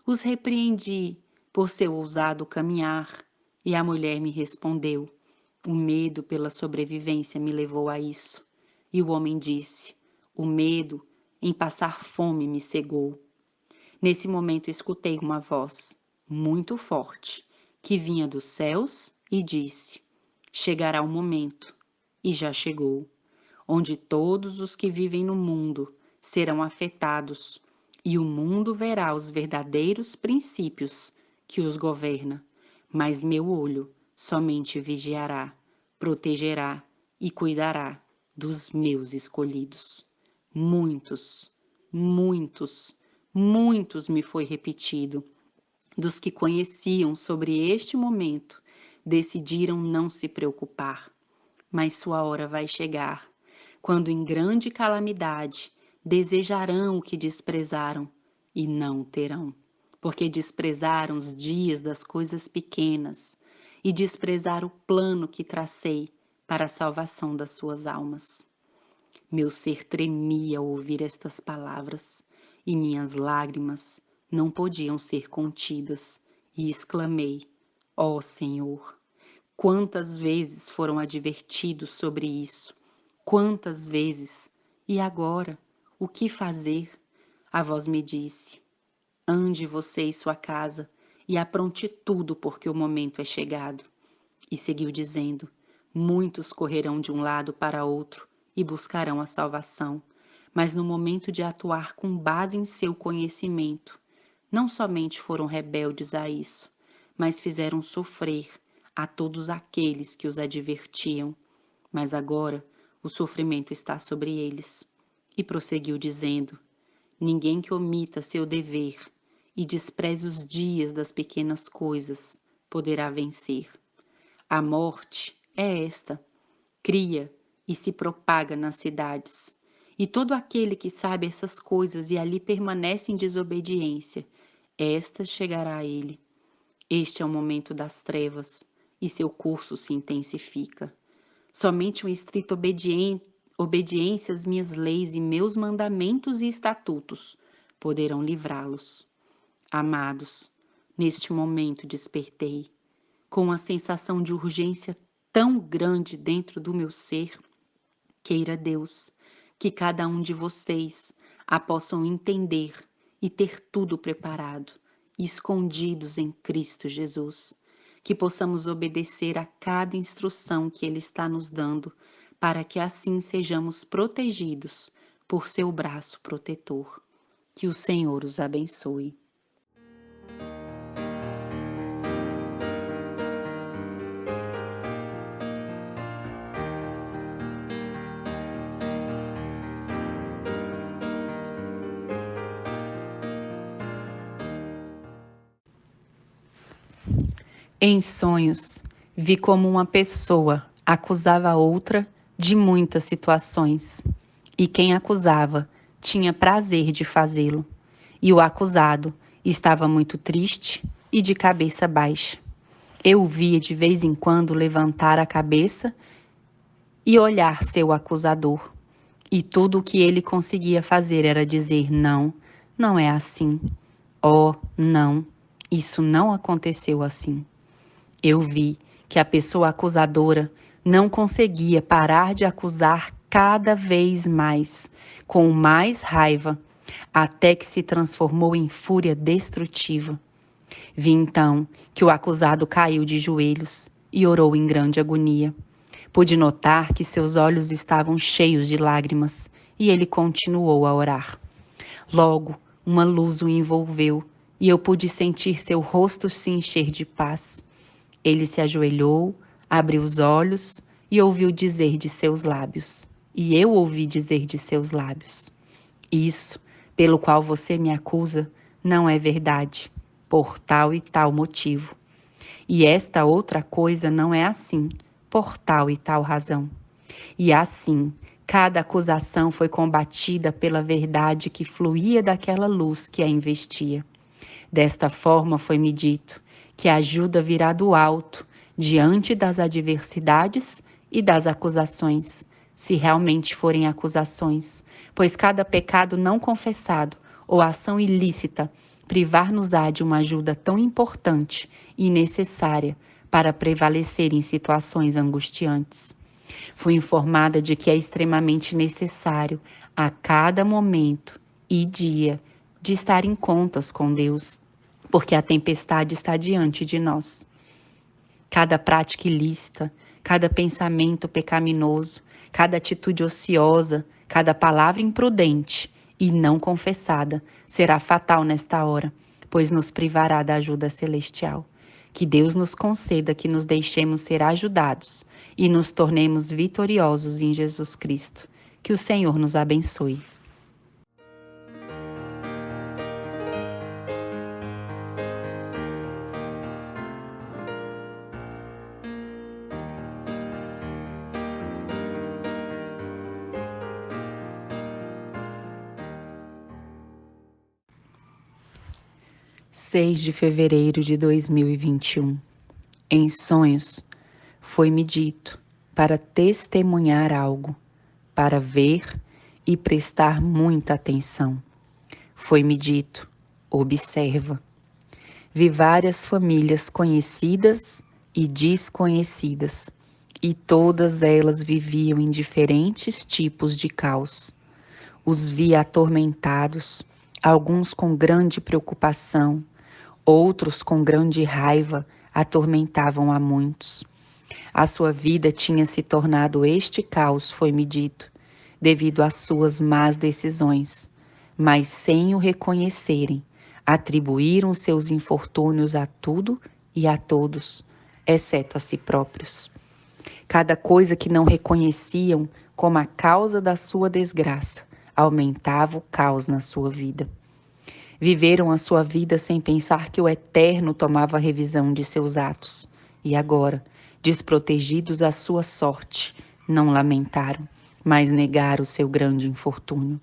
Os repreendi por seu ousado caminhar, e a mulher me respondeu: "O medo pela sobrevivência me levou a isso." E o homem disse: "O medo em passar fome me cegou." Nesse momento escutei uma voz muito forte que vinha dos céus e disse: "Chegará o momento, e já chegou, onde todos os que vivem no mundo serão afetados, e o mundo verá os verdadeiros princípios que os governam, mas meu olho somente vigiará, protegerá e cuidará dos meus escolhidos." Muitos, muitos, muitos me foi repetido, dos que conheciam sobre este momento, decidiram não se preocupar. Mas sua hora vai chegar, quando em grande calamidade desejarão o que desprezaram e não terão, porque desprezaram os dias das coisas pequenas e desprezaram o plano que tracei para a salvação das suas almas. Meu ser tremia ao ouvir estas palavras e minhas lágrimas não podiam ser contidas e exclamei: "Ó Senhor, quantas vezes foram advertidos sobre isso? Quantas vezes? E agora, o que fazer?" A voz me disse: "Ande você e sua casa e apronte tudo, porque o momento é chegado." E seguiu dizendo: "Muitos correrão de um lado para outro e buscarão a salvação, mas no momento de atuar com base em seu conhecimento, não somente foram rebeldes a isso, mas fizeram sofrer a todos aqueles que os advertiam. Mas agora o sofrimento está sobre eles." E prosseguiu dizendo: "Ninguém que omita seu dever e despreze os dias das pequenas coisas poderá vencer." A morte é esta: cria e se propaga nas cidades. E todo aquele que sabe essas coisas e ali permanece em desobediência, esta chegará a ele. Este é o momento das trevas, e seu curso se intensifica. Somente uma estrita obediência às minhas leis e meus mandamentos e estatutos poderão livrá-los. Amados, neste momento despertei, com uma sensação de urgência tão grande dentro do meu ser. Queira Deus que cada um de vocês a possam entender e ter tudo preparado, escondidos em Cristo Jesus. Que possamos obedecer a cada instrução que Ele está nos dando, para que assim sejamos protegidos por seu braço protetor. Que o Senhor os abençoe. Em sonhos, vi como uma pessoa acusava outra de muitas situações, e quem acusava tinha prazer de fazê-lo, e o acusado estava muito triste e de cabeça baixa. Eu o via de vez em quando levantar a cabeça e olhar seu acusador, e tudo o que ele conseguia fazer era dizer: não, não é assim. Oh, não, isso não aconteceu assim. Eu vi que a pessoa acusadora não conseguia parar de acusar cada vez mais, com mais raiva, até que se transformou em fúria destrutiva. Vi então que o acusado caiu de joelhos e orou em grande agonia. Pude notar que seus olhos estavam cheios de lágrimas e ele continuou a orar. Logo, uma luz o envolveu e eu pude sentir seu rosto se encher de paz. Ele se ajoelhou, abriu os olhos e ouviu dizer de seus lábios. E eu ouvi dizer de seus lábios: isso, pelo qual você me acusa, não é verdade, por tal e tal motivo. E esta outra coisa não é assim, por tal e tal razão. E assim, cada acusação foi combatida pela verdade que fluía daquela luz que a investia. Desta forma foi-me dito que a ajuda virá do alto, diante das adversidades e das acusações, se realmente forem acusações, pois cada pecado não confessado ou ação ilícita privar-nos-á de uma ajuda tão importante e necessária para prevalecer em situações angustiantes. Fui informada de que é extremamente necessário, a cada momento e dia, de estar em contas com Deus, porque a tempestade está diante de nós. Cada prática ilícita, cada pensamento pecaminoso, cada atitude ociosa, cada palavra imprudente e não confessada será fatal nesta hora, pois nos privará da ajuda celestial. Que Deus nos conceda que nos deixemos ser ajudados e nos tornemos vitoriosos em Jesus Cristo. Que o Senhor nos abençoe. De fevereiro de 2021. Em sonhos, foi-me dito para testemunhar algo, para ver e prestar muita atenção. Foi-me dito: observa. Vi várias famílias conhecidas e desconhecidas, e todas elas viviam em diferentes tipos de caos. Os vi atormentados, alguns com grande preocupação, outros com grande raiva atormentavam a muitos. A sua vida tinha se tornado este caos, foi-me dito, devido às suas más decisões, mas sem o reconhecerem, atribuíram seus infortúnios a tudo e a todos, exceto a si próprios. Cada coisa que não reconheciam como a causa da sua desgraça aumentava o caos na sua vida. Viveram a sua vida sem pensar que o Eterno tomava revisão de seus atos. E agora, Desprotegidos à sua sorte, não lamentaram, mas negaram o seu grande infortúnio.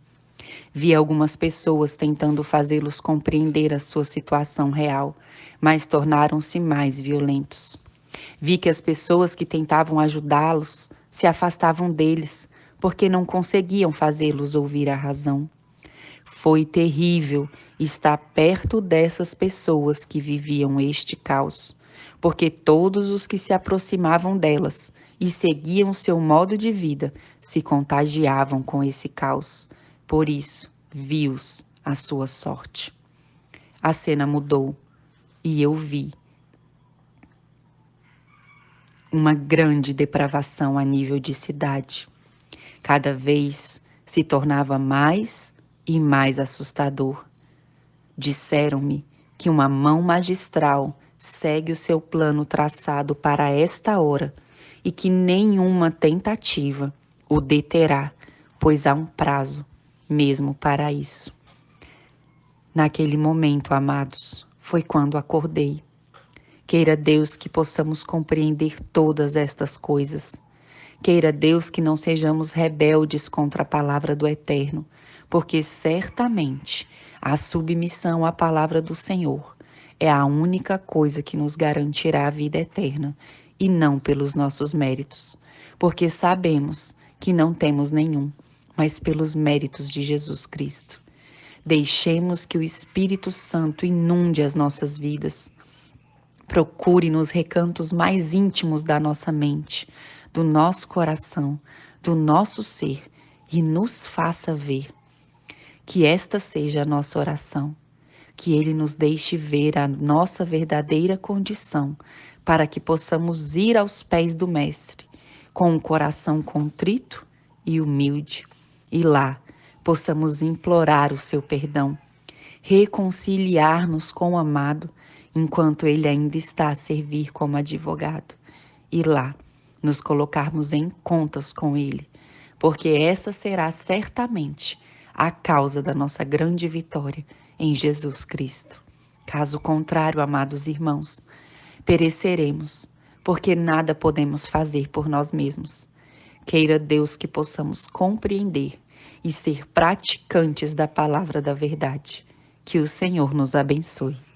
Vi algumas pessoas tentando fazê-los compreender a sua situação real, mas tornaram-se mais violentos. Vi que as pessoas que tentavam ajudá-los se afastavam deles, porque não conseguiam fazê-los ouvir a razão. Foi terrível estar perto dessas pessoas que viviam este caos, porque todos os que se aproximavam delas e seguiam seu modo de vida se contagiavam com esse caos. Por isso, vi-os à sua sorte. A cena mudou e eu vi uma grande depravação a nível de cidade. Cada vez se tornava mais e mais assustador. Disseram-me que uma mão magistral segue o seu plano traçado para esta hora e que nenhuma tentativa o deterá, pois há um prazo mesmo para isso. Naquele momento, amados, foi quando acordei. Queira Deus que possamos compreender todas estas coisas. Queira Deus que não sejamos rebeldes contra a palavra do Eterno, porque certamente a submissão à palavra do Senhor é a única coisa que nos garantirá a vida eterna, e não pelos nossos méritos, porque sabemos que não temos nenhum, mas pelos méritos de Jesus Cristo. Deixemos que o Espírito Santo inunde as nossas vidas. Procure nos recantos mais íntimos da nossa mente, do nosso coração, do nosso ser, e nos faça ver. Que esta seja a nossa oração, que Ele nos deixe ver a nossa verdadeira condição, para que possamos ir aos pés do Mestre, com um coração contrito e humilde, e lá possamos implorar o seu perdão, reconciliar-nos com o amado, enquanto Ele ainda está a servir como advogado, e lá nos colocarmos em contas com Ele, porque essa será certamente a causa da nossa grande vitória em Jesus Cristo. Caso contrário, amados irmãos, pereceremos, porque nada podemos fazer por nós mesmos. Queira Deus que possamos compreender e ser praticantes da palavra da verdade. Que o Senhor nos abençoe.